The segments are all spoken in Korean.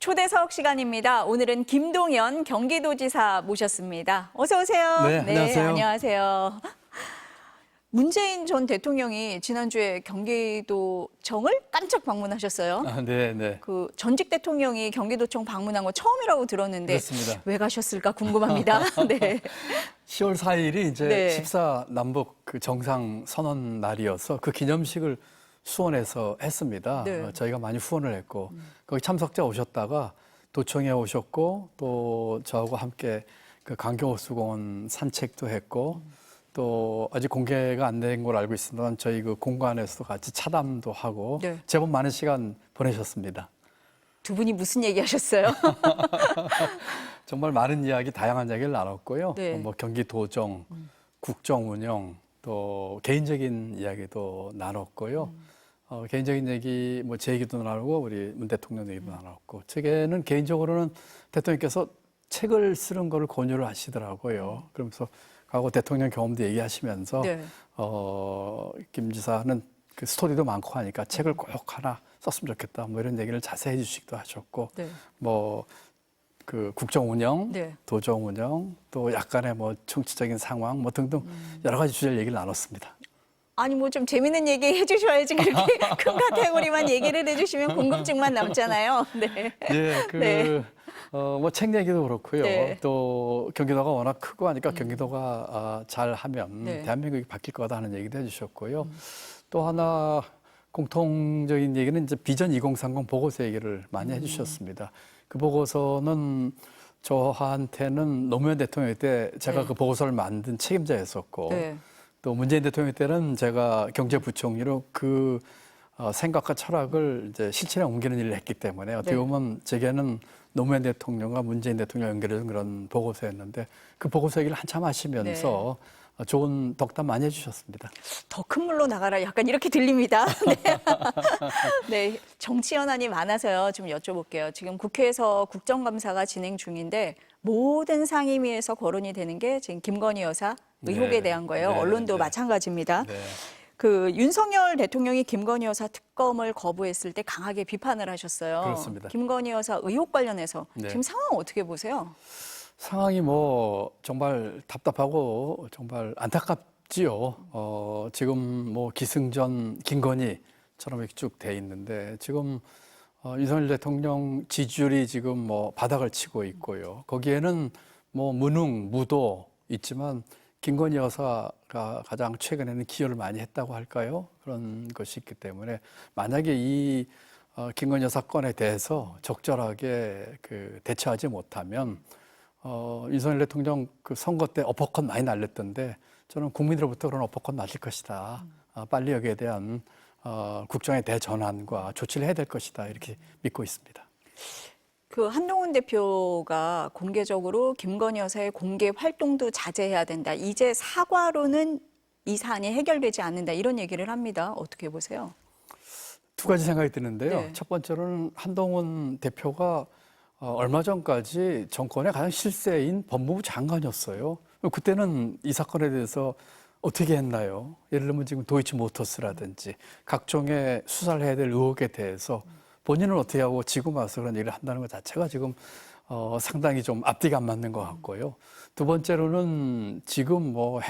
초대석 시간입니다. 오늘은 김동연 경기도지사 모셨습니다. 어서 오세요. 네, 안녕하세요. 안녕하세요. 문재인 전 대통령이 지난주에 경기도청을 깜짝 방문하셨어요. 네. 그 전직 대통령이 경기도청 방문한 거 처음이라고 들었는데 그렇습니다. 왜 가셨을까 궁금합니다. 네. 10월 4일이 이제 네. 14 남북 그 정상 선언 날이어서 그 기념식을 수원에서 했습니다. 네. 저희가 많이 후원을 했고 거기 참석자 오셨다가 도청에 오셨고 또 저하고 함께 그 강경호수공원 산책도 했고 또 아직 공개가 안 된 걸 알고 있습니다만 저희 그 공간에서도 같이 차담도 하고 네. 제법 많은 시간 보내셨습니다. 두 분이 무슨 얘기 하셨어요? 정말 많은 이야기, 다양한 이야기를 나눴고요. 네. 뭐 경기도정, 국정 운영, 또 개인적인 이야기도 나눴고요. 개인적인 얘기, 뭐 제 얘기도 나누고 우리 문 대통령 얘기도 나눴고, 제게는 개인적으로는 대통령께서 책을 쓰는 거를 권유를 하시더라고요. 그러면서 과거 대통령 경험도 얘기하시면서 네. 김 지사는 그 스토리도 많고 하니까 책을 꼭 하나 썼으면 좋겠다. 뭐 이런 얘기를 자세히 해주시기도 하셨고, 네. 뭐 그 국정 운영, 네. 도정 운영, 또 약간의 뭐 정치적인 상황, 뭐 등등 여러 가지 주제를 얘기를 나눴습니다. 아니 뭐 좀 재밌는 얘기 해주셔야지 그렇게 큰 카테고리만 얘기를 해주시면 궁금증만 남잖아요. 네. 예, 네. 뭐 책 얘기도 그렇고요. 네. 또 경기도가 워낙 크고 하니까 경기도가 잘하면 네. 대한민국이 바뀔 거다 하는 얘기도 해주셨고요. 또 하나 공통적인 얘기는 이제 비전 2030 보고서 얘기를 많이 해주셨습니다. 그 보고서는 저한테는 노무현 대통령 때 제가 네. 그 보고서를 만든 책임자였었고 네. 또 문재인 대통령 때는 제가 경제부총리로 그 생각과 철학을 이제 실천에 옮기는 일을 했기 때문에 어떻게 보면 제게는 노무현 대통령과 문재인 대통령 연결해준 그런 보고서였는데 그 보고서 얘기를 한참 하시면서 좋은 덕담 많이 해주셨습니다. 더 큰 물로 나가라 약간 이렇게 들립니다. 네. 네, 정치 현안이 많아서요. 좀 여쭤볼게요. 지금 국회에서 국정감사가 진행 중인데 모든 상임위에서 거론이 되는 게 지금 김건희 여사 의혹에 네. 대한 거예요. 네, 언론도 네. 마찬가지입니다. 네. 그 윤석열 대통령이 김건희 여사 특검을 거부했을 때 강하게 비판을 하셨어요. 그렇습니다. 김건희 여사 의혹 관련해서 네. 지금 상황 어떻게 보세요? 상황이 뭐 정말 답답하고 정말 안타깝지요. 지금 뭐 기승전 김건희처럼 이렇게 쭉 돼 있는데 지금 윤석열 대통령 지지율이 지금 뭐 바닥을 치고 있고요. 거기에는 뭐 무능, 무도 있지만 김건희 여사가 가장 최근에는 기여를 많이 했다고 할까요? 그런 것이 있기 때문에 만약에 이 김건희 여사 건에 대해서 적절하게 그 대처하지 못하면 윤석열 대통령 그 선거 때 어퍼컷 많이 날렸던데 저는 국민들로부터 그런 어퍼컷 맞을 것이다. 빨리 여기에 대한 국정의 대전환과 조치를 해야 될 것이다. 이렇게 믿고 있습니다. 그 한동훈 대표가 공개적으로 김건희 여사의 공개 활동도 자제해야 된다. 이제 사과로는 이 사안이 해결되지 않는다. 이런 얘기를 합니다. 어떻게 보세요? 두 가지 생각이 드는데요. 네. 첫 번째로는 한동훈 대표가 얼마 전까지 정권의 가장 실세인 법무부 장관이었어요. 그때는 이 사건에 대해서 어떻게 했나요? 예를 들면 지금 도이치모터스라든지 각종의 수사를 해야 될 의혹에 대해서 본인은 어떻게 하고 지금 와서 그런 얘기를 한다는 것 자체가 지금 상당히 좀 앞뒤가 안 맞는 것 같고요. 두 번째로는 지금 뭐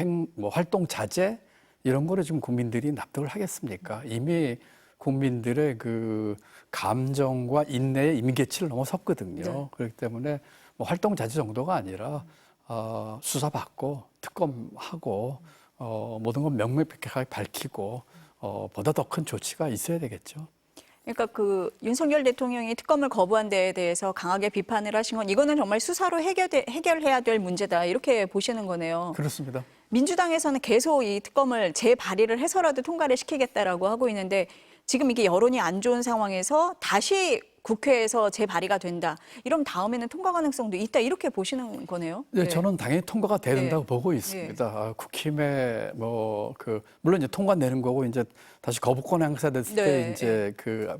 활동 자제 이런 거를 지금 국민들이 납득을 하겠습니까? 이미 국민들의 그 감정과 인내의 임계치를 넘어섰거든요. 네. 그렇기 때문에 뭐 활동 자제 정도가 아니라 수사받고 특검하고 모든 건 명명백백하게 밝히고 보다 더 큰 조치가 있어야 되겠죠. 그러니까 그 윤석열 대통령이 특검을 거부한 데에 대해서 강하게 비판을 하신 건 이거는 정말 수사로 해결해야 될 문제다. 이렇게 보시는 거네요. 그렇습니다. 민주당에서는 계속 이 특검을 재발의를 해서라도 통과를 시키겠다라고 하고 있는데 지금 이게 여론이 안 좋은 상황에서 다시 국회에서 재발의가 된다. 이러면 다음에는 통과 가능성도 있다. 이렇게 보시는 거네요. 네, 저는 당연히 통과가 돼야 된다고 보고 있습니다. 국힘에 물론 이제 통과 내는 거고 이제 다시 거부권 행사됐을 때 이제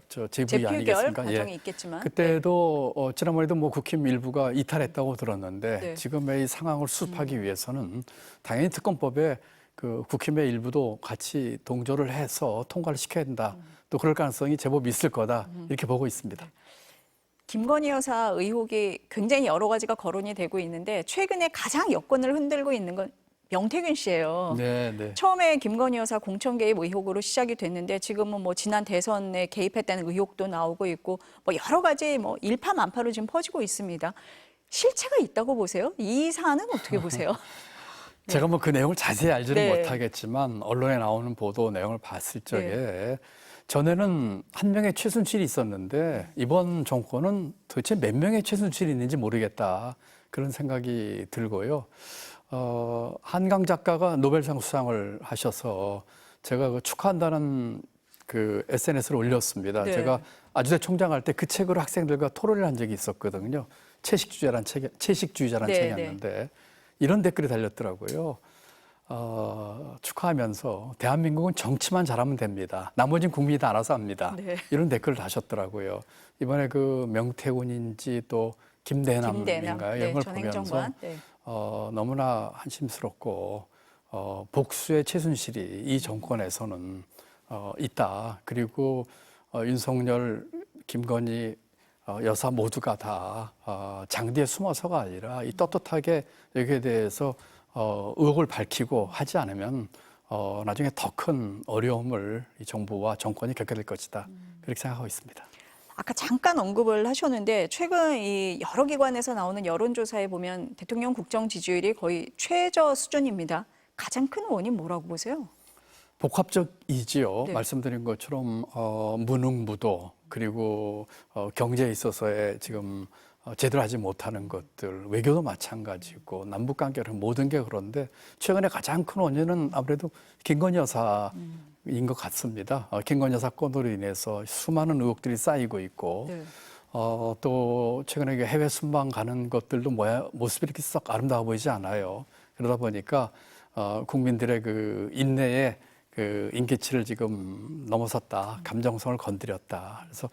제부의 재표결 아니겠습니까? 과정이 있겠지만 그때도 지난번에도 뭐 국힘 일부가 이탈했다고 들었는데 네. 지금의 이 상황을 수습하기 위해서는 당연히 특검법에 그 국힘의 일부도 같이 동조를 해서 통과를 시켜야 된다. 또 그럴 가능성이 제법 있을 거다. 이렇게 보고 있습니다. 김건희 여사 의혹이 굉장히 여러 가지가 거론이 되고 있는데 최근에 가장 여권을 흔들고 있는 건 명태균 씨예요. 네, 네. 처음에 김건희 여사 공천 개입 의혹으로 시작이 됐는데 지금은 뭐 지난 대선에 개입했다는 의혹도 나오고 있고 뭐 여러 가지 뭐 일파만파로 지금 퍼지고 있습니다. 실체가 있다고 보세요? 이 사안은 어떻게 보세요? 제가 뭐 그 내용을 자세히 알지는 네. 못하겠지만 언론에 나오는 보도 내용을 봤을 적에 네. 전에는 한 명의 최순실이 있었는데 이번 정권은 도대체 몇 명의 최순실이 있는지 모르겠다 그런 생각이 들고요. 한강 작가가 노벨상 수상을 하셔서 제가 그 축하한다는 그 SNS를 올렸습니다. 네. 제가 아주대 총장 할 때 그 책으로 학생들과 토론을 한 적이 있었거든요. 채식주의자란 네, 책이었는데 이런 댓글이 달렸더라고요. 축하하면서 대한민국은 정치만 잘하면 됩니다. 나머지는 국민이 다 알아서 합니다. 네. 이런 댓글을 다셨더라고요. 이번에 그 명태균인지 또 김대남인가요? 이런 걸 보면서 전행정관. 네. 너무나 한심스럽고 복수의 최순실이 이 정권에서는 있다. 그리고 윤석열, 김건희 여사 모두가 다 장디에 숨어서가 아니라 이 떳떳하게 여기에 대해서 의혹을 밝히고 하지 않으면 나중에 더 큰 어려움을 이 정부와 정권이 겪게 될 것이다. 그렇게 생각하고 있습니다. 아까 잠깐 언급을 하셨는데 최근 이 여러 기관에서 나오는 여론조사에 보면 대통령 국정 지지율이 거의 최저 수준입니다. 가장 큰 원인 뭐라고 보세요? 복합적이지요. 네. 말씀드린 것처럼 무능무도 그리고 경제에 있어서의 지금 제대로 하지 못하는 것들, 외교도 마찬가지고 남북 관계는 모든 게 그런데 최근에 가장 큰 원인은 아무래도 김건희 여사인 것 같습니다. 김건희 여사 건으로 인해서 수많은 의혹들이 쌓이고 있고 네. 또 최근에 해외 순방 가는 것들도 모습이 이렇게 썩 아름다워 보이지 않아요. 그러다 보니까 국민들의 그 인내에 그 임계치를 지금 넘어섰다. 감정성을 건드렸다. 그래서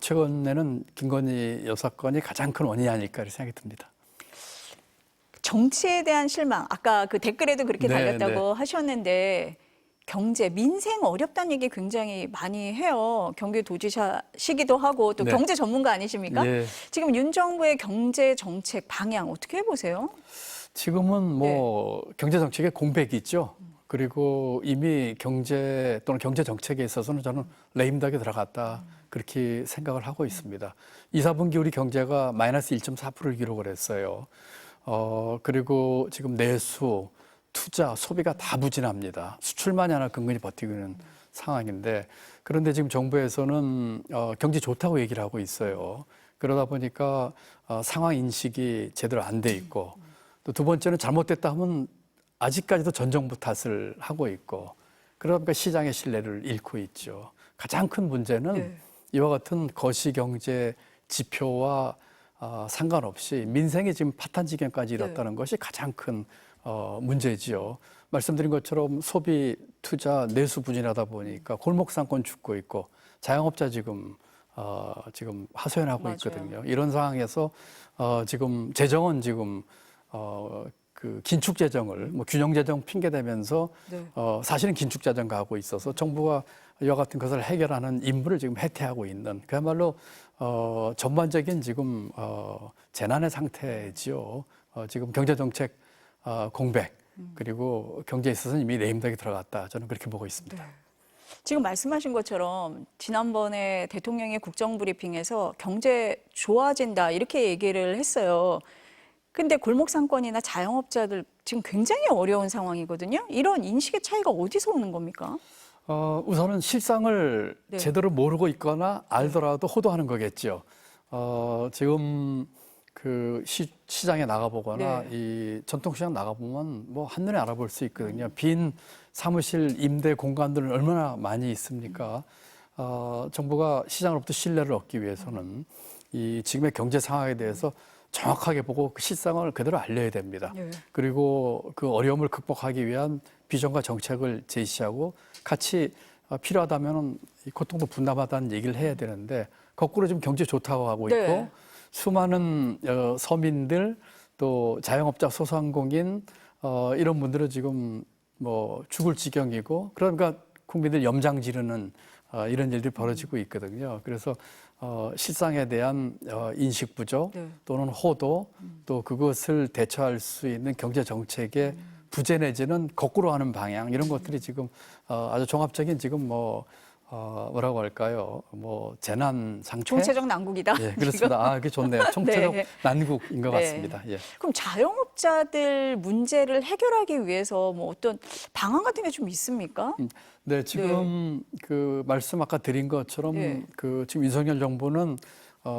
최근에는 김건희 여사 건이 가장 큰 원인이 아닐까 이렇게 생각이 듭니다. 정치에 대한 실망, 아까 그 댓글에도 그렇게 네, 달렸다고 하셨는데 경제, 민생 어렵다는 얘기 굉장히 많이 해요. 경기도지사시기도 하고 또 네. 경제 전문가 아니십니까? 예. 지금 윤 정부의 경제 정책 방향 어떻게 보세요? 지금은 뭐 경제 정책의 공백이죠. 그리고 이미 경제 또는 경제 정책에 있어서는 저는 레임덕에 들어갔다 그렇게 생각을 하고 있습니다. 2, 4분기 우리 경제가 마이너스 1.4%를 기록을 했어요. 그리고 지금 내수, 투자, 소비가 다 부진합니다. 수출만이 하나 근근히 버티고 있는 상황인데 그런데 지금 정부에서는 경제 좋다고 얘기를 하고 있어요. 그러다 보니까 상황 인식이 제대로 안 돼 있고 또 두 번째는 잘못됐다 하면 아직까지도 전 정부 탓을 하고 있고 그러다 보니까 시장의 신뢰를 잃고 있죠. 가장 큰 문제는 네. 이와 같은 거시경제 지표와 상관없이 민생이 지금 파탄 지경까지 이뤘다는 것이 가장 큰 문제지요. 말씀드린 것처럼 소비, 투자, 내수 부진하다 보니까 골목 상권 죽고 있고 자영업자 지금 하소연하고 맞아요. 있거든요. 이런 상황에서 지금 재정은 지금 그 긴축 재정을 뭐 균형 재정 핑계 대면서 네. 사실은 긴축 재정 가고 있어서 정부가 이와 같은 것을 해결하는 임무를 지금 해태하고 있는 그야말로 전반적인 지금 재난의 상태지요. 지금 경제 정책 공백 그리고 경제에 있어서는 이미 레임덕에 들어갔다. 저는 그렇게 보고 있습니다. 네. 지금 말씀하신 것처럼 지난번에 대통령의 국정브리핑에서 경제 좋아진다 이렇게 얘기를 했어요. 근데 골목 상권이나 자영업자들 지금 굉장히 어려운 상황이거든요. 이런 인식의 차이가 어디서 오는 겁니까? 우선은 실상을 네. 제대로 모르고 있거나 알더라도 호도하는 거겠죠. 지금 그 시장에 나가보거나 네. 이 전통시장 나가보면 뭐 한눈에 알아볼 수 있거든요. 빈 사무실 임대 공간들은 얼마나 많이 있습니까? 정부가 시장으로부터 신뢰를 얻기 위해서는 이 지금의 경제 상황에 대해서 정확하게 보고 그 실상을 그대로 알려야 됩니다. 네. 그리고 그 어려움을 극복하기 위한 비전과 정책을 제시하고 같이 필요하다면 이 고통도 분담하다는 얘기를 해야 되는데 거꾸로 지금 경제 좋다고 하고 있고 네. 수많은 서민들 또 자영업자 소상공인 이런 분들은 지금 뭐 죽을 지경이고 그러니까 국민들 염장 지르는 이런 일들이 벌어지고 있거든요. 그래서 실상에 대한 인식 부족 네. 또는 호도 또 그것을 대처할 수 있는 경제 정책의 부재 내지는 거꾸로 하는 방향 이런 것들이 지금 아주 종합적인 지금 뭐라고 할까요? 뭐 재난 상태. 총체적 난국이다. 예, 그렇습니다. 아, 그게 좋네요. 총체적 네. 난국인 것 네. 같습니다. 예. 그럼 자영업자들 문제를 해결하기 위해서 뭐 어떤 방안 같은 게 좀 있습니까? 네, 지금 그 말씀 아까 드린 것처럼 네. 그 지금 윤석열 정부는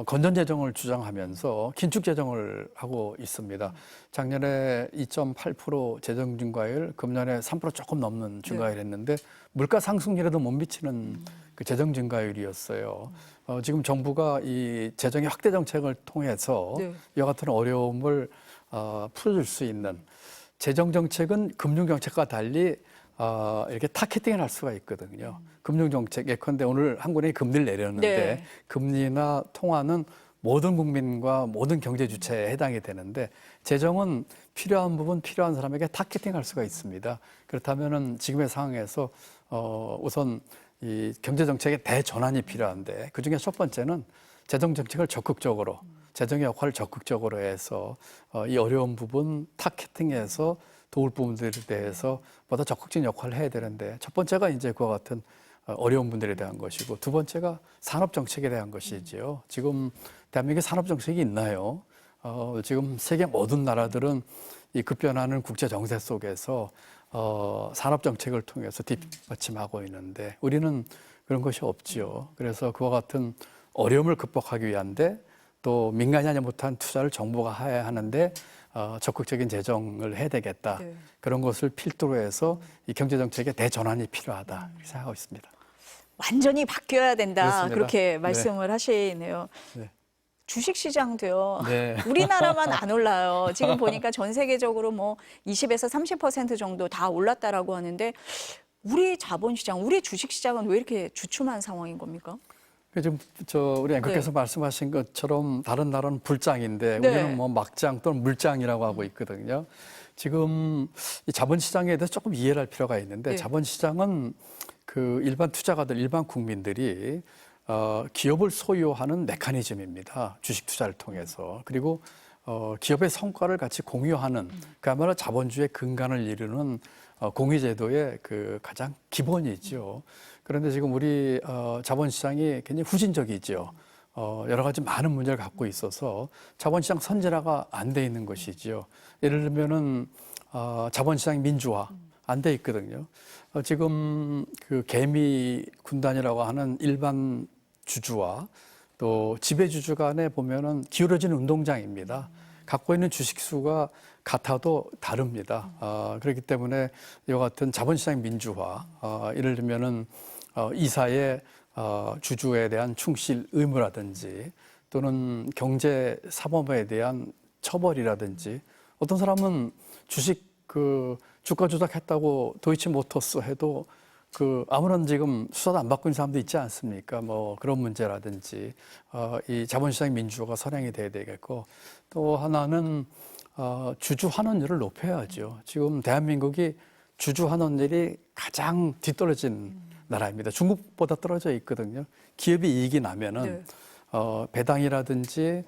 건전 재정을 주장하면서 긴축 재정을 하고 있습니다. 작년에 2.8% 재정 증가율, 금년에 3% 조금 넘는 증가율 했는데 물가 상승률에도 못 미치는 그 재정 증가율이었어요. 지금 정부가 이 재정의 확대 정책을 통해서 네. 이와 같은 어려움을 풀어줄 수 있는 재정 정책은 금융 정책과 달리 이렇게 타겟팅을 할 수가 있거든요. 금융 정책 예컨대 오늘 한국은행이 금리를 내렸는데 네. 금리나 통화는 모든 국민과 모든 경제 주체에 해당이 되는데 재정은 필요한 부분 필요한 사람에게 타겟팅할 수가 있습니다. 그렇다면은 지금의 상황에서 우선 이 경제 정책의 대전환이 필요한데 그 중에 첫 번째는 재정 정책을 적극적으로 재정의 역할을 적극적으로 해서 이 어려운 부분 타겟팅해서 도울 부분들에 대해서 보다 적극적인 역할을 해야 되는데 첫 번째가 이제 그와 같은 어려운 분들에 대한 것이고 두 번째가 산업 정책에 대한 것이지요. 지금 대한민국에 산업 정책이 있나요? 지금 세계 모든 나라들은 이 급변하는 국제 정세 속에서 산업 정책을 통해서 뒷받침하고 있는데 우리는 그런 것이 없지요. 그래서 그와 같은 어려움을 극복하기 위한데 또 민간이 하지 못한 투자를 정부가 해야 하는데 적극적인 재정을 해야 되겠다. 네. 그런 것을 필두로 해서 이 경제 정책의 대전환이 필요하다 이렇게 생각하고 있습니다. 완전히 바뀌어야 된다. 그렇습니다. 그렇게 네. 말씀을 하시네요. 네. 주식시장도요. 네. 우리나라만 안 올라요. 지금 보니까 전 세계적으로 뭐 20에서 30% 정도 다 올랐다라고 하는데 우리 자본시장, 우리 주식시장은 왜 이렇게 주춤한 상황인 겁니까? 지금 우리 앵커께서 말씀하신 것처럼 다른 나라는 불장인데 네. 우리는 뭐 막장 또는 물장이라고 하고 있거든요. 지금 이 자본시장에 대해서 조금 이해를 할 필요가 있는데 네. 자본시장은 그 일반 투자가들, 일반 국민들이 기업을 소유하는 메커니즘입니다. 주식 투자를 통해서. 그리고 기업의 성과를 같이 공유하는 그야말로 자본주의 근간을 이루는 공유제도의 그 가장 기본이죠. 그런데 지금 우리 자본시장이 굉장히 후진적이죠. 여러 가지 많은 문제를 갖고 있어서 자본시장 선진화가 안 돼 있는 것이죠. 예를 들면은 자본시장 민주화 안 돼 있거든요. 지금 그 개미 군단이라고 하는 일반 주주와 또 지배주주 간에 보면은 기울어진 운동장입니다. 갖고 있는 주식수가 같아도 다릅니다. 그렇기 때문에 이와 같은 자본시장 민주화, 예를 들면은 이사의 주주에 대한 충실 의무라든지 또는 경제 사범에 대한 처벌이라든지 어떤 사람은 주식 그 주가 조작했다고 도이치모터스 해도 그 아무런 지금 수사도 안 받고 있는 사람도 있지 않습니까? 뭐 그런 문제라든지 이 자본시장 민주화가 선행이 돼야 되겠고 또 하나는 주주 환원율을 높여야죠. 지금 대한민국이 주주 환원율이 가장 뒤떨어진 나라입니다. 중국보다 떨어져 있거든요. 기업이 이익이 나면은 네. 배당이라든지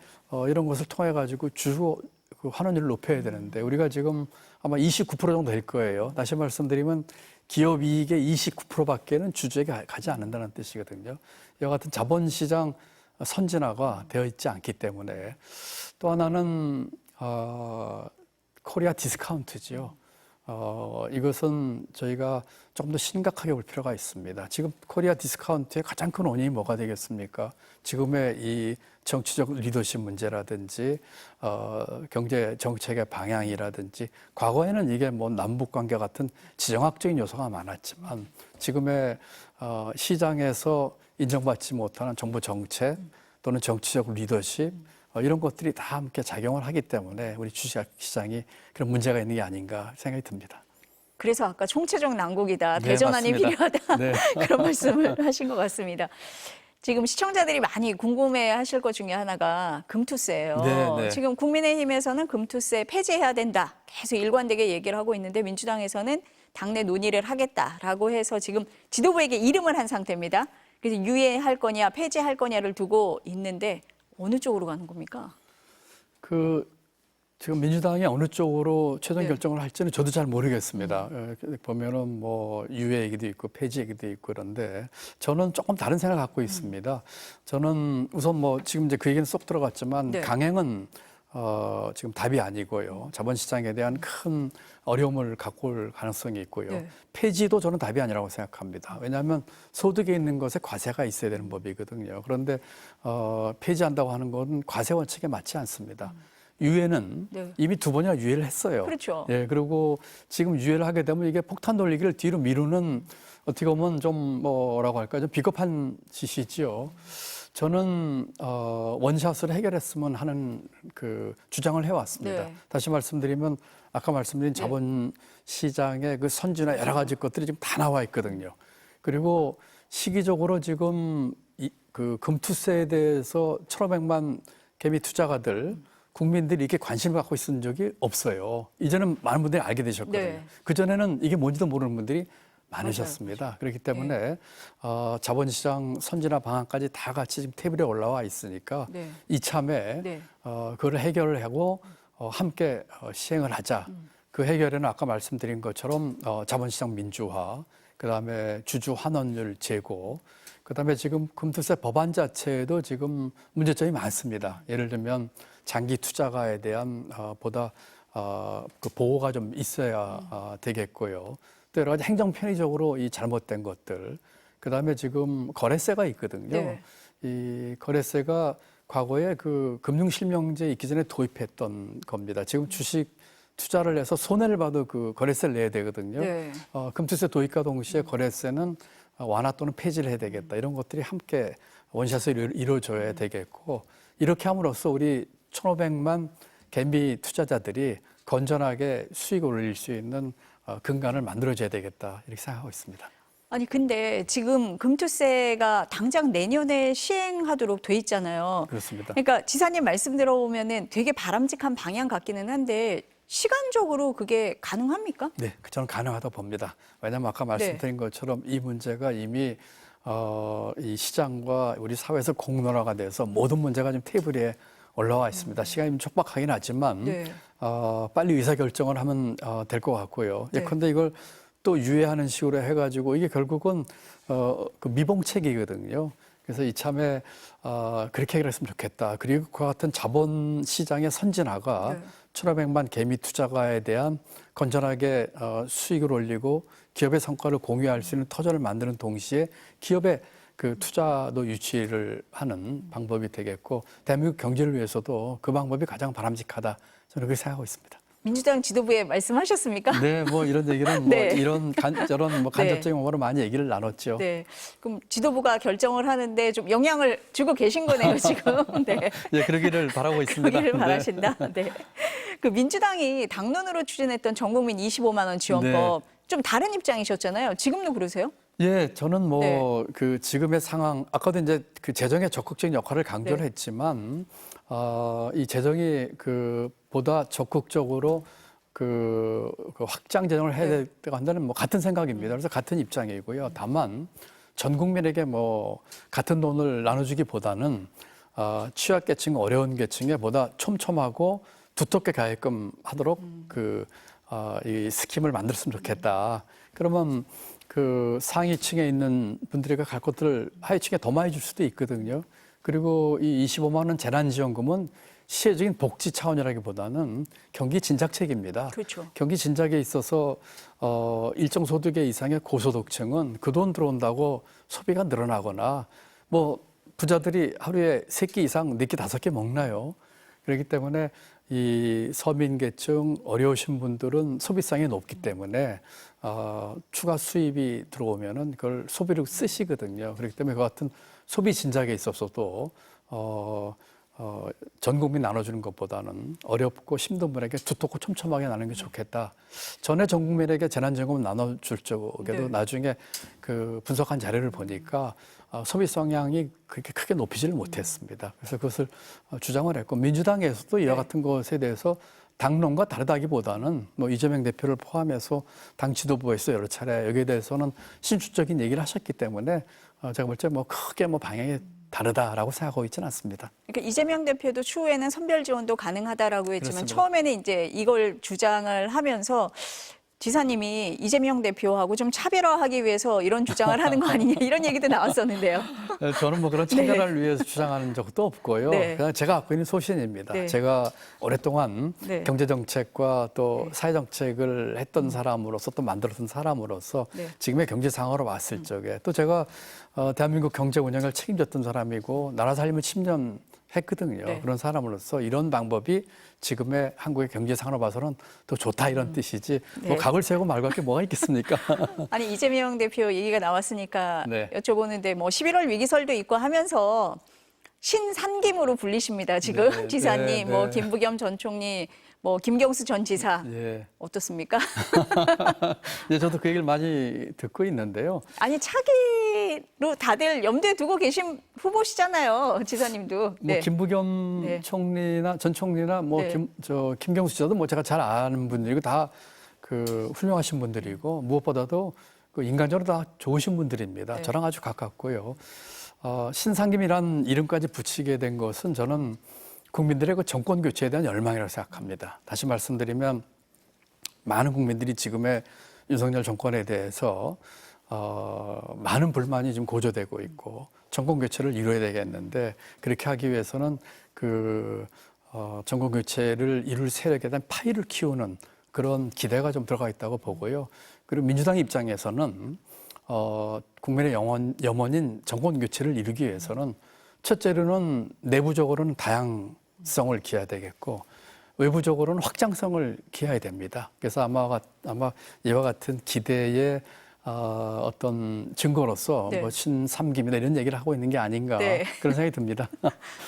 이런 것을 통해 가지고 주주 그 환원율을 높여야 되는데 우리가 지금 아마 29% 정도 될 거예요. 다시 말씀드리면 기업 이익의 29%밖에는 주주에게 가지 않는다는 뜻이거든요. 이와 같은 자본시장 선진화가 되어 있지 않기 때문에 또 하나는 코리아 디스카운트지요. 이것은 저희가 조금 더 심각하게 볼 필요가 있습니다. 지금 코리아 디스카운트의 가장 큰 원인이 뭐가 되겠습니까? 지금의 이 정치적 리더십 문제라든지 경제 정책의 방향이라든지 과거에는 이게 뭐 남북 관계 같은 지정학적인 요소가 많았지만 지금의 시장에서 인정받지 못하는 정부 정책 또는 정치적 리더십 이런 것들이 다 함께 작용을 하기 때문에 우리 주식시장이 그런 문제가 있는 게 아닌가 생각이 듭니다. 그래서 아까 총체적 난국이다, 네, 대전환이 맞습니다. 필요하다 네. 그런 말씀을 하신 것 같습니다. 지금 시청자들이 많이 궁금해하실 것 중에 하나가 금투세예요. 네, 네. 지금 국민의힘에서는 금투세 폐지해야 된다 계속 일관되게 얘기를 하고 있는데 민주당에서는 당내 논의를 하겠다라고 해서 지금 지도부에게 이름을 한 상태입니다. 그래서 유예할 거냐 폐지할 거냐를 두고 있는데 어느 쪽으로 가는 겁니까? 그 지금 민주당이 어느 쪽으로 최종 네. 결정을 할지는 저도 잘 모르겠습니다. 보면은 뭐 유예 얘기도 있고 폐지 얘기도 있고 그런데 저는 조금 다른 생각을 갖고 있습니다. 저는 우선 뭐 지금 이제 그 얘기는 쏙 들어갔지만 네. 강행은 지금 답이 아니고요. 자본시장에 대한 큰 어려움을 갖고 올 가능성이 있고요. 네. 폐지도 저는 답이 아니라고 생각합니다. 왜냐하면 소득에 있는 것에 과세가 있어야 되는 법이거든요. 그런데 폐지한다고 하는 건 과세 원칙에 맞지 않습니다. 유예는 네. 이미 2번이나 유예를 했어요. 그렇죠. 예, 그리고 지금 유예를 하게 되면 이게 폭탄 돌리기를 뒤로 미루는 어떻게 보면 좀 뭐라고 할까요? 좀 비겁한 짓이지요. 저는 원샷으로 해결했으면 하는 그 주장을 해왔습니다. 네. 다시 말씀드리면 아까 말씀드린 자본시장의 그 선진화 여러 가지 것들이 지금 다 나와 있거든요. 그리고 시기적으로 지금 그 금투세에 대해서 1,500만 개미 투자가들 국민들이 이렇게 관심을 갖고 있은 적이 없어요. 이제는 많은 분들이 알게 되셨거든요. 네. 그전에는 이게 뭔지도 모르는 분들이 많으셨습니다. 그렇기 때문에 자본시장 선진화 방안까지 다 같이 지금 테이블에 올라와 있으니까 네. 이참에 네. 그걸 해결을 하고 함께 시행을 하자. 그 해결에는 아까 말씀드린 것처럼 자본시장 민주화, 그다음에 주주 환원율 제고, 그다음에 지금 금투세 법안 자체에도 지금 문제점이 많습니다. 예를 들면 장기 투자가에 대한 보다 그 보호가 좀 있어야 되겠고요. 또 여러 가지 행정 편의적으로 이 잘못된 것들, 그다음에 지금 거래세가 있거든요. 네. 이 거래세가 과거에 그 금융실명제 있기 전에 도입했던 겁니다. 지금 주식 투자를 해서 손해를 봐도 그 거래세를 내야 되거든요. 네. 금투세 도입과 동시에 거래세는 완화 또는 폐지를 해야 되겠다. 이런 것들이 함께 원샷으로 이루어져야 되겠고, 이렇게 함으로써 우리 1,500만 개미 투자자들이 건전하게 수익을 올릴 수 있는 근간을 만들어줘야 되겠다. 이렇게 생각하고 있습니다. 아니 근데 지금 금투세가 당장 내년에 시행하도록 돼 있잖아요. 그렇습니다. 그러니까 지사님 말씀 들어보면은 되게 바람직한 방향 같기는 한데 시간적으로 그게 가능합니까? 네, 저는 가능하다고 봅니다. 왜냐하면 아까 말씀드린 것처럼 이 문제가 이미 이 시장과 우리 사회에서 공론화가 돼서 모든 문제가 지금 테이블 위에 올라와 있습니다. 시간이 좀 촉박하긴 하지만 네. 빨리 의사결정을 하면 될 것 같고요. 네. 예컨대 이걸 또 유예하는 식으로 해가지고 이게 결국은 그 미봉책이거든요. 그래서 이참에 그렇게 해결했으면 좋겠다. 그리고 그와 같은 자본시장의 선진화가 네. 1,500만 개미 투자가에 대한 건전하게 수익을 올리고 기업의 성과를 공유할 수 있는 터전을 만드는 동시에 기업의 그 투자도 유치를 하는 방법이 되겠고, 대한민국 경제를 위해서도 그 방법이 가장 바람직하다. 저는 그렇게 생각하고 있습니다. 민주당 지도부에 말씀하셨습니까? 네, 뭐 이런 얘기는 네. 뭐 이런 저런 뭐 간접적인 방법으로 많이 얘기를 나눴죠. 네. 그럼 지도부가 결정을 하는데 좀 영향을 주고 계신 거네요, 지금. 네. 예, 그러기를 바라고 있습니다. 그러기를 네. 바라신다. 네. 그 민주당이 당론으로 추진했던 전국민 25만 원 지원법 좀 다른 입장이셨잖아요. 지금도 그러세요? 예, 저는 뭐 네. 그 지금의 상황, 아까도 이제 그 재정의 적극적인 역할을 강조를 네. 했지만 이 재정이 그 보다 적극적으로 그 확장 재정을 해야 네. 되고 한다는 뭐 같은 생각입니다. 그래서 같은 입장이고요. 다만 전 국민에게 뭐 같은 돈을 나눠주기보다는 취약계층, 어려운 계층에 보다 촘촘하고 두텁게 가게끔 하도록 이 스킴을 만들었으면 좋겠다. 그러면 그 상위층에 있는 분들에게 갈 것들을 하위층에 더 많이 줄 수도 있거든요. 그리고 이 25만 원 재난지원금은 시혜적인 복지 차원이라기보다는 경기 진작책입니다. 그렇죠. 경기 진작에 있어서 일정 소득의 이상의 고소득층은 그 돈 들어온다고 소비가 늘어나거나 뭐 부자들이 하루에 3끼 이상 4끼 5끼 먹나요? 그렇기 때문에 이 서민계층 어려우신 분들은 소비성이 높기 때문에 추가 수입이 들어오면은 그걸 소비로 쓰시거든요. 그렇기 때문에 그 같은 소비 진작에 있어서도 전 국민 나눠주는 것보다는 어렵고 힘든 분에게 두텁고 촘촘하게 나누는 게 좋겠다. 전에 전 국민에게 재난지원금 나눠줄 적에도 네. 나중에 그 분석한 자료를 보니까 소비 성향이 그렇게 크게 높이지를 못했습니다. 그래서 그것을 주장을 했고 민주당에서도 이와 같은 것에 대해서 당론과 다르다기보다는 뭐 이재명 대표를 포함해서 당 지도부에서 여러 차례 여기에 대해서는 신축적인 얘기를 하셨기 때문에 제가 볼 때 뭐 크게 뭐 방향이 다르다라고 생각하고 있지는 않습니다. 그러니까 이재명 대표도 추후에는 선별 지원도 가능하다라고 했지만 그렇습니다. 처음에는 이제 이걸 주장을 하면서 지사님이 이재명 대표하고 좀 차별화하기 위해서 이런 주장을 하는 거 아니냐 이런 얘기도 나왔었는데요. 저는 뭐 그런 차별화를 위해서 주장하는 적도 없고요. 네. 그냥 제가 갖고 있는 소신입니다. 네. 제가 오랫동안 네. 경제정책과 또 사회정책을 했던 사람으로서 또 만들었던 사람으로서 네. 지금의 경제 상황으로 봤을 적에 또 제가 대한민국 경제 운영을 책임졌던 사람이고 나라 살림을 10년 했거든요. 네. 그런 사람으로서 이런 방법이 지금의 한국의 경제 상황으로 봐서는 더 좋다 이런 뜻이지 네. 뭐 각을 세우고 말고 할 게 뭐가 있겠습니까? 아니 이재명 대표 얘기가 나왔으니까 네. 여쭤보는데 뭐 11월 위기설도 있고 하면서 신산김으로 불리십니다. 지금 네, 지사님, 네, 뭐 네. 김부겸 전 총리, 뭐 김경수 전 지사 예. 어떻습니까? 예, 저도 그 얘기를 많이 듣고 있는데요. 아니 차기로 다들 염두에 두고 계신 후보시잖아요, 지사님도. 뭐 네. 김부겸 네. 총리나 전 총리나 뭐 네. 김경수 지사도 뭐 제가 잘 아는 분들이고 다 그 훌륭하신 분들이고 무엇보다도 그 인간적으로 다 좋으신 분들입니다. 네. 저랑 아주 가깝고요. 신상김이란 이름까지 붙이게 된 것은 저는 국민들의 그 정권 교체에 대한 열망이라고 생각합니다. 다시 말씀드리면 많은 국민들이 지금의 윤석열 정권에 대해서 많은 불만이 지금 고조되고 있고 정권 교체를 이루어야 되겠는데 그렇게 하기 위해서는 그 정권 교체를 이룰 세력에 대한 파이를 키우는 그런 기대가 좀 들어가 있다고 보고요. 그리고 민주당 입장에서는 국민의 염원인 정권 교체를 이루기 위해서는 첫째로는 내부적으로는 다양성을 기해야 되겠고 외부적으로는 확장성을 기해야 됩니다. 그래서 아마 이와 같은 기대의 어떤 증거로서 네. 뭐 신삼김이나 이런 얘기를 하고 있는 게 아닌가 네. 그런 생각이 듭니다.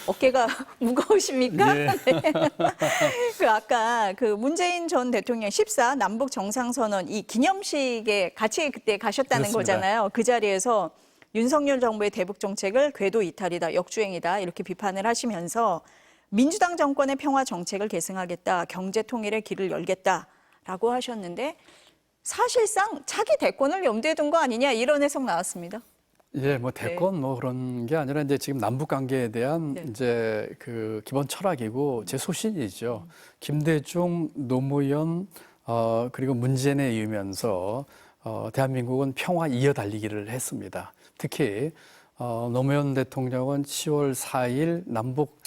어깨가 무거우십니까? 네. 그 아까 그 문재인 전 대통령 14 남북 정상선언 이 기념식에 같이 그때 가셨다는 그렇습니다. 거잖아요. 그 자리에서 윤석열 정부의 대북 정책을 궤도 이탈이다, 역주행이다 이렇게 비판을 하시면서 민주당 정권의 평화 정책을 계승하겠다, 경제 통일의 길을 열겠다라고 하셨는데 사실상 차기 대권을 염두에 둔 거 아니냐 이런 해석 나왔습니다. 예, 뭐 대권 뭐 그런 게 아니라 이제 지금 남북 관계에 대한 네. 이제 그 기본 철학이고 제 소신이죠. 김대중, 노무현 그리고 문재인에 이으면서 대한민국은 평화 이어달리기를 했습니다. 특히 노무현 대통령은 10월 4일 남북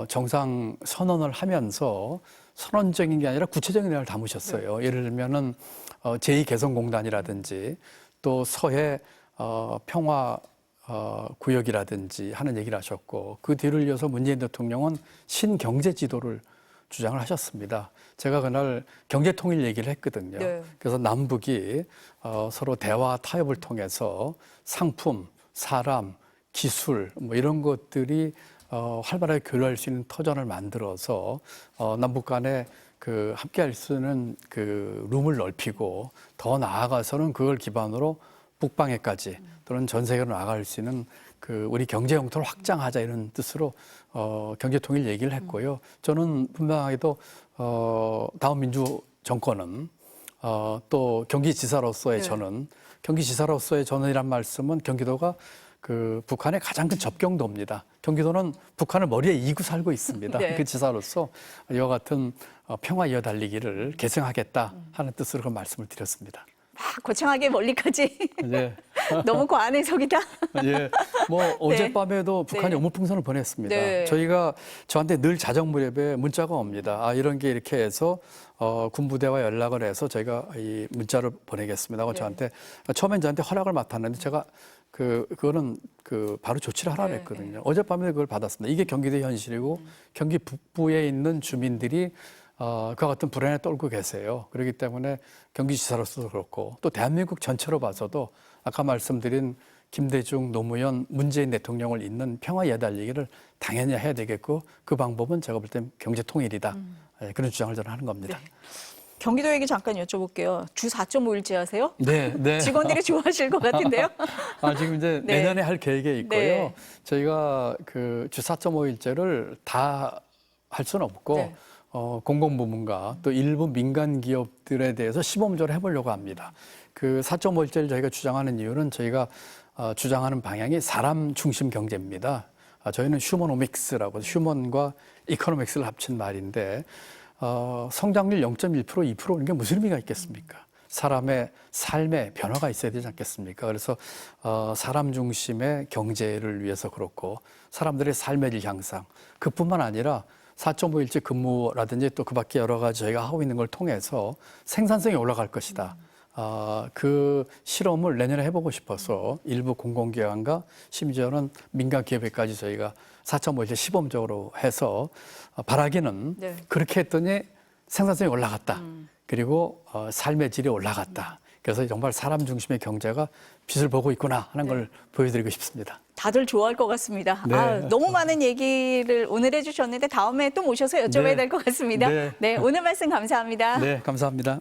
정상 선언을 하면서 선언적인 게 아니라 구체적인 내용을 담으셨어요. 예를 들면은 제2개성공단이라든지 또 서해 평화 구역이라든지 하는 얘기를 하셨고 그 뒤를 이어서 문재인 대통령은 신경제 지도를 주장을 하셨습니다. 제가 그날 경제통일 얘기를 했거든요. 네. 그래서 남북이 서로 대화 타협을 통해서 상품, 사람, 기술 뭐 이런 것들이 활발하게 교류할 수 있는 터전을 만들어서 남북 간에 그 함께할 수 있는 그 룸을 넓히고 더 나아가서는 그걸 기반으로 북방에까지 또는 전 세계로 나갈 수 있는 그 우리 경제 영토를 확장하자 이런 뜻으로 경제 통일 얘기를 했고요. 저는 분명하게도 다음 민주 정권은 또 경기지사로서의 저는 경기지사로서의 전이란 말씀은 경기도가 그 북한의 가장 큰 접경도입니다. 경기도는 북한을 머리에 이고 살고 있습니다. 네. 그 지사로서 이와 같은 평화 이어달리기를 계승하겠다 하는 뜻으로 그 말씀을 드렸습니다. 막 거창하게 멀리까지 예, 너무 과한 해석이다. 예. 뭐 어젯밤에도 북한이 네. 어물풍선을 보냈습니다. 네. 저희가 저한테 늘 자정 무렵에 문자가 옵니다. 아 이런 게 이렇게 해서 군부대와 연락을 해서 저희가 이 문자를 보내겠습니다. 하고 네. 저한테 처음엔 저한테 허락을 맡았는데 제가 그거는 바로 조치를 하라 네, 했거든요. 어젯밤에 그걸 받았습니다. 이게 경기도의 현실이고 경기 북부에 있는 주민들이 그와 같은 불안에 떨고 계세요. 그렇기 때문에 경기지사로서도 그렇고 또 대한민국 전체로 봐서도 아까 말씀드린 김대중, 노무현, 문재인 대통령을 잇는 평화 이어달리기를 당연히 해야 되겠고 그 방법은 제가 볼 땐 경제 통일이다. 그런 주장을 저는 하는 겁니다. 네. 경기도 얘기 잠깐 여쭤볼게요. 주 4.5일제 하세요? 네, 네. 직원들이 좋아하실 것 같은데요. 지금 이제 네. 내년에 할 계획에 있고요. 네. 저희가 그 주 4.5일제를 다 할 수는 없고 네. 공공부문과 또 일부 민간 기업들에 대해서 시범적으로 해보려고 합니다. 그 4.5일제를 저희가 주장하는 이유는 저희가 주장하는 방향이 사람 중심 경제입니다. 저희는 휴머노믹스라고 휴먼과 이코노믹스를 합친 말인데 성장률 0.1%, 2%는 게 무슨 의미가 있겠습니까? 사람의 삶의 변화가 있어야 되지 않겠습니까? 그래서 사람 중심의 경제를 위해서 그렇고 사람들의 삶의 질 향상 그뿐만 아니라 4.5일제 근무라든지 또 그 밖에 여러 가지 저희가 하고 있는 걸 통해서 생산성이 올라갈 것이다. 그 실험을 내년에 해보고 싶어서 일부 공공기관과 심지어는 민간 기업에까지 저희가 4.5일제 시범적으로 해서 바라기는 네. 그렇게 했더니 생산성이 올라갔다. 그리고 삶의 질이 올라갔다. 그래서 정말 사람 중심의 경제가 빛을 보고 있구나 하는 걸 보여드리고 싶습니다. 다들 좋아할 것 같습니다. 네. 너무 많은 얘기를 오늘 해주셨는데 다음에 또 모셔서 여쭤봐야 네. 될 것 같습니다. 네. 네, 오늘 말씀 감사합니다. 네, 감사합니다.